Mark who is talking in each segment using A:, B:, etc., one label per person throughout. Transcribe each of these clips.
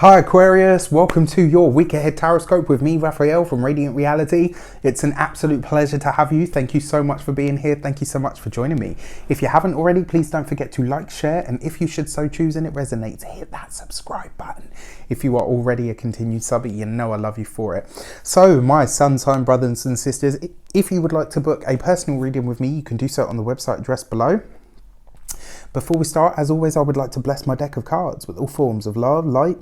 A: Hi Aquarius, welcome to your week ahead taroscope with me, Raphael from Reydiant Reality. It's an absolute pleasure to have you. Thank you so much for being here. Thank you so much for joining me. If you haven't already, please don't forget to like, share, and if you should so choose and it resonates, hit that subscribe button. If you are already a continued subby, you know I love you for it. So my sun sign brothers and sisters, if you would like to book a personal reading with me, you can do so on the website addressed below. Before we start, as always, I would like to bless my deck of cards with all forms of love, light,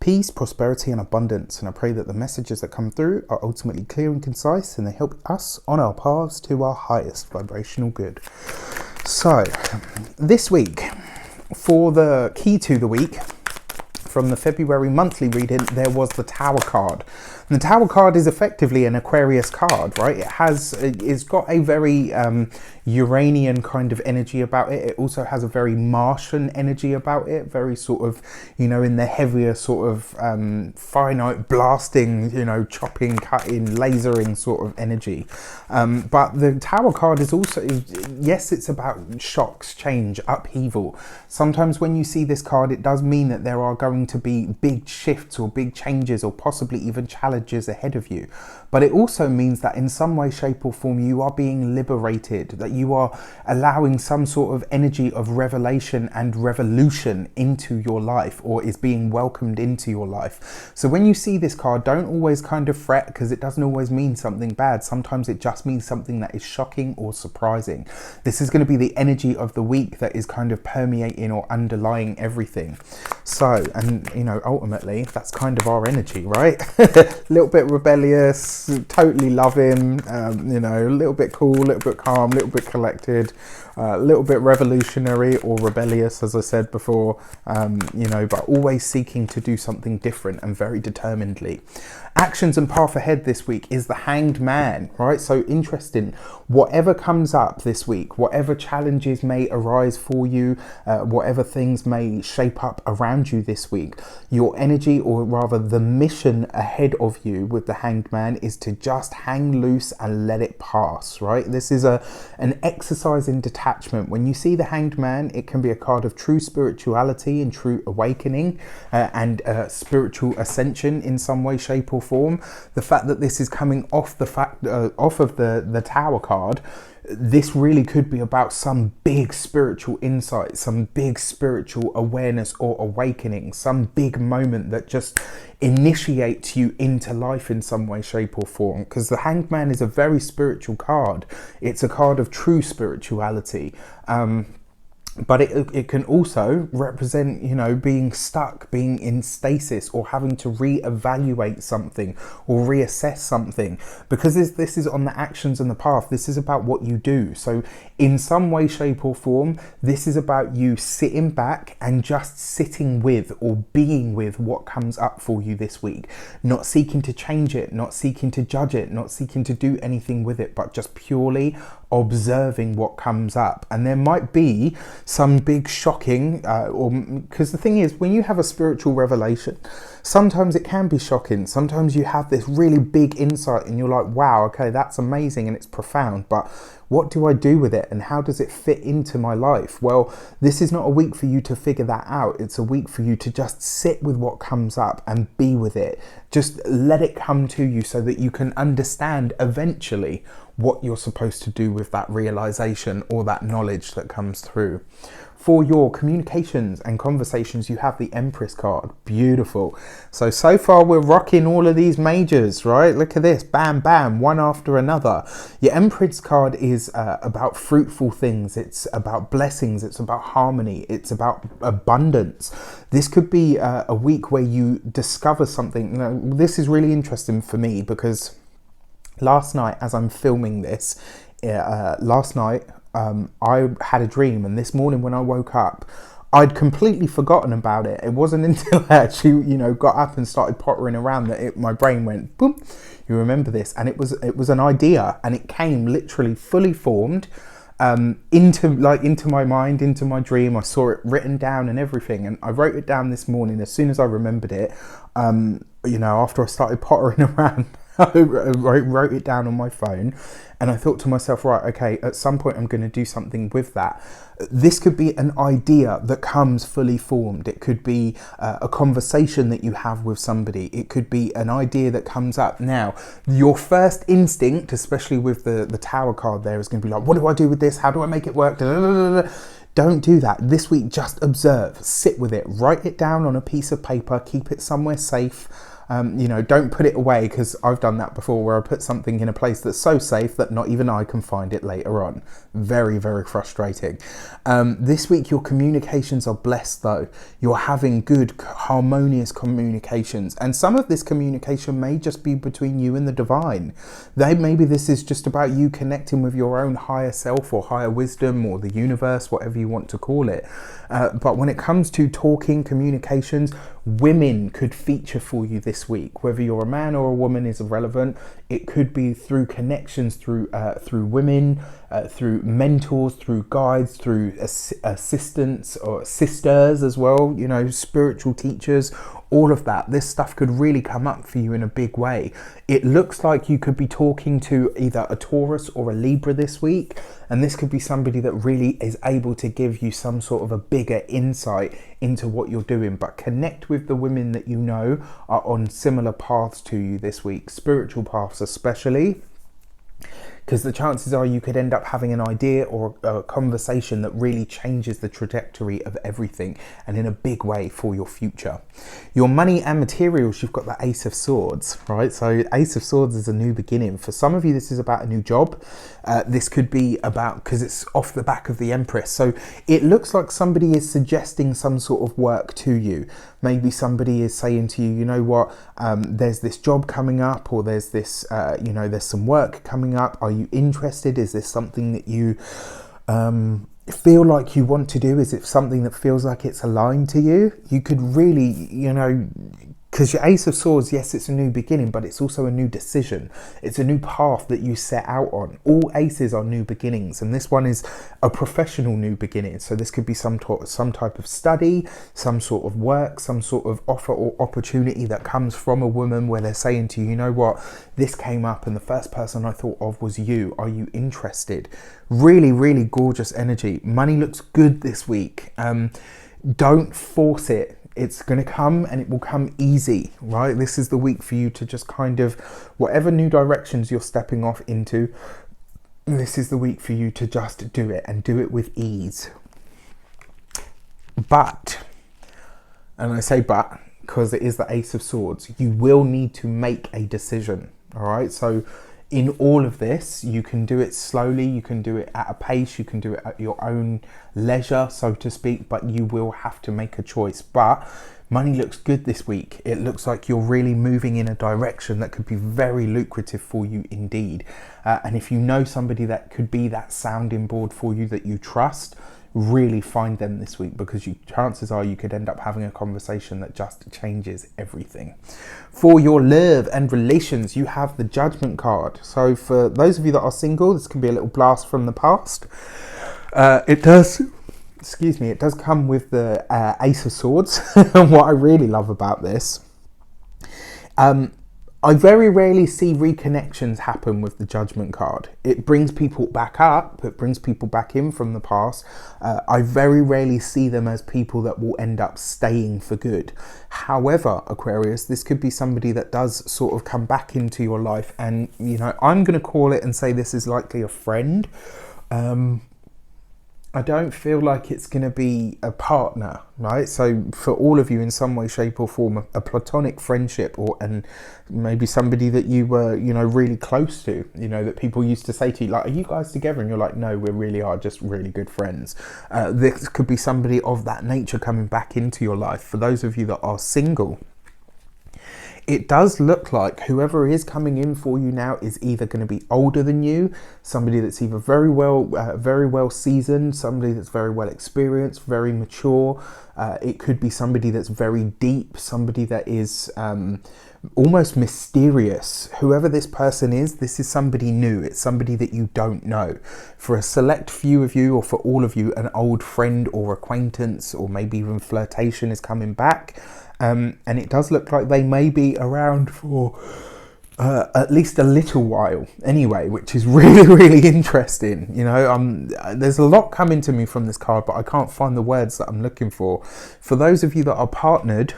A: peace, prosperity, and abundance. And I pray that the messages that come through are ultimately clear and concise, and they help us on our paths to our highest vibrational good. So, this week, for the key to the week, from the February monthly reading, there was the Tower card. And the Tower card is effectively an Aquarius card, right? It's got a very Uranian kind of energy about it. It also has a very Martian energy about it, very sort of, in the heavier sort of finite blasting, chopping, cutting, lasering sort of energy. But the Tower card is also, yes, it's about shocks, change, upheaval. Sometimes when you see this card, it does mean that there are going to be big shifts or big changes or possibly even challenges ahead of you. But it also means that in some way, shape or form, you are being liberated, that you are allowing some sort of energy of revelation and revolution into your life, or is being welcomed into your life. So when you see this card, don't always kind of fret, because it doesn't always mean something bad. Sometimes it just means something that is shocking or surprising. This is going to be the energy of the week that is kind of permeating or underlying everything. So, and ultimately that's kind of our energy, right? A little bit rebellious, totally loving, a little bit cool, a little bit calm, a little bit collected, a little bit revolutionary or rebellious, as I said before, but always seeking to do something different and very determinedly. Actions and path ahead this week is the Hanged Man, right? So interesting, whatever comes up this week, whatever challenges may arise for you, whatever things may shape up around you this week, your energy, or rather the mission ahead of you with the Hanged Man, is to just hang loose and let it pass, right? This is an exercise in detachment. When you see the Hanged Man, it can be a card of true spirituality and true awakening and spiritual ascension in some way, shape or form. The fact that this is coming off of the Tower card, this really could be about some big spiritual insight, some big spiritual awareness or awakening, some big moment that just initiates you into life in some way, shape or form. Because the Hanged Man is a very spiritual card. It's a card of true spirituality. But it can also represent, being stuck, being in stasis, or having to reevaluate something or reassess something. Because this is on the actions and the path. This is about what you do. So in some way, shape or form, this is about you sitting back and just sitting with or being with what comes up for you this week. Not seeking to change it, not seeking to judge it, not seeking to do anything with it, but just purely observing what comes up. And there might be some big shocking, because the thing is, when you have a spiritual revelation, sometimes it can be shocking. Sometimes you have this really big insight and you're like, wow, okay, that's amazing and it's profound, but what do I do with it and how does it fit into my life? Well, this is not a week for you to figure that out. It's a week for you to just sit with what comes up and be with it. Just let it come to you so that you can understand eventually what you're supposed to do with that realization or that knowledge that comes through. For your communications and conversations, you have the Empress card. Beautiful. So far we're rocking all of these majors, right? Look at this, bam, bam, one after another. Your Empress card is about fruitful things. It's about blessings. It's about harmony. It's about abundance. This could be a week where you discover something. This is really interesting for me because last night, as I'm filming this, I had a dream, and this morning when I woke up, I'd completely forgotten about it. It wasn't until I actually, got up and started pottering around that my brain went, boom, you remember this. And it was an idea, and it came literally fully formed into my mind, into my dream. I saw it written down and everything, and I wrote it down this morning as soon as I remembered it, after I started pottering around I wrote it down on my phone, and I thought to myself, right, okay, at some point I'm going to do something with that. This could be an idea that comes fully formed. It could be a conversation that you have with somebody. It could be an idea that comes up. Now, your first instinct, especially with the Tower card there, is going to be like, what do I do with this? How do I make it work? Don't do that. This week, just observe, sit with it, write it down on a piece of paper, keep it somewhere safe. Don't put it away, because I've done that before, where I put something in a place that's so safe that not even I can find it later on. Very, very frustrating. This week, your communications are blessed, though. You're having good, harmonious communications. And some of this communication may just be between you and the divine. Maybe this is just about you connecting with your own higher self or higher wisdom or the universe, whatever you want to call it. But when it comes to talking, communications, women could feature for you this week. Whether you're a man or a woman is irrelevant. It could be through connections, through women, through mentors, through guides, through assistants or sisters as well, spiritual teachers, all of that. This stuff could really come up for you in a big way. It looks like you could be talking to either a Taurus or a Libra this week, and this could be somebody that really is able to give you some sort of a bigger insight into what you're doing. But connect with the women that you know are on similar paths to you this week, spiritual paths especially, because the chances are you could end up having an idea or a conversation that really changes the trajectory of everything, and in a big way for your future. Your money and materials, you've got the Ace of Swords, right? So Ace of Swords is a new beginning. For some of you, this is about a new job. This could be about, because it's off the back of the Empress. So it looks like somebody is suggesting some sort of work to you. Maybe somebody is saying to you, you know what, there's this job coming up, or there's this, there's some work coming up. Are you interested? Is this something that you feel like you want to do? Is it something that feels like it's aligned to you? You could really, because your Ace of Swords, yes, it's a new beginning, but it's also a new decision. It's a new path that you set out on. All aces are new beginnings, and this one is a professional new beginning. So this could be some type of study, some sort of work, some sort of offer or opportunity that comes from a woman where they're saying to you, you know what, this came up and the first person I thought of was you. Are you interested? Really, really gorgeous energy. Money looks good this week. Don't force it. It's going to come, and it will come easy, right? This is the week for you to just kind of, whatever new directions you're stepping off into, this is the week for you to just do it, and do it with ease. But, and I say but because it is the Ace of Swords, you will need to make a decision, all right? So in all of this, you can do it slowly, you can do it at a pace, you can do it at your own leisure, so to speak, but you will have to make a choice. But money looks good this week. It looks like you're really moving in a direction that could be very lucrative for you indeed. And if you know somebody that could be that sounding board for you that you trust, really find them this week, because chances are you could end up having a conversation that just changes everything. For your love and relations, you have the Judgment card. So for those of you that are single, this can be a little blast from the past. It does come with the Ace of Swords. And what I really love about this, I very rarely see reconnections happen with the Judgment card. It brings people back up, it brings people back in from the past. I very rarely see them as people that will end up staying for good. However, Aquarius, this could be somebody that does sort of come back into your life, and I'm going to call it and say this is likely a friend. I don't feel like it's going to be a partner, right? So for all of you, in some way, shape or form, a platonic friendship, and maybe somebody that you were, really close to, that people used to say to you, like, are you guys together? And you're like, no, we really are just really good friends. This could be somebody of that nature coming back into your life. For those of you that are single, it does look like whoever is coming in for you now is either going to be older than you, somebody that's either very well seasoned, somebody that's very well experienced, very mature. It could be somebody that's very deep, somebody that is almost mysterious. Whoever this person is, this is somebody new. It's somebody that you don't know. For a select few of you, or for all of you, an old friend or acquaintance, or maybe even flirtation is coming back. And it does look like they may be around for at least a little while anyway, which is really, really interesting. You know, there's a lot coming to me from this card, but I can't find the words that I'm looking for. For those of you that are partnered,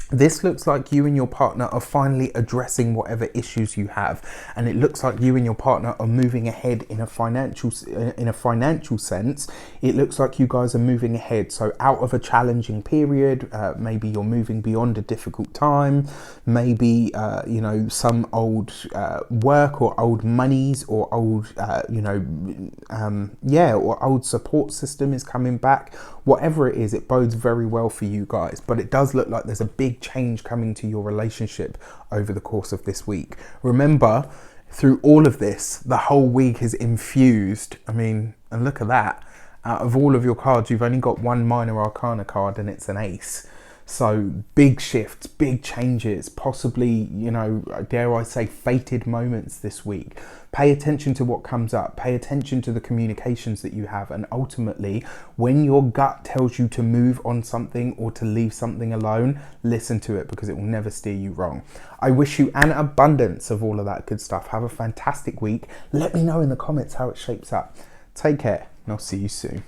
A: this looks like you and your partner are finally addressing whatever issues you have, and it looks like you and your partner are moving ahead in a financial sense. It looks like you guys are moving ahead, so out of a challenging period. Maybe you're moving beyond a difficult time. Maybe you know, some old work or old monies or old or old support system is coming back. Whatever it is, it bodes very well for you guys, but it does look like there's a big change coming to your relationship over the course of this week. Remember, through all of this, the whole week is infused. I mean, and look at that. Out of all of your cards, you've only got one minor arcana card, and it's an ace. So big shifts, big changes, possibly, you know, dare I say, fated moments this week. Pay attention to what comes up. Pay attention to the communications that you have. And ultimately, when your gut tells you to move on something or to leave something alone, listen to it, because it will never steer you wrong. I wish you an abundance of all of that good stuff. Have a fantastic week. Let me know in the comments how it shapes up. Take care, and I'll see you soon.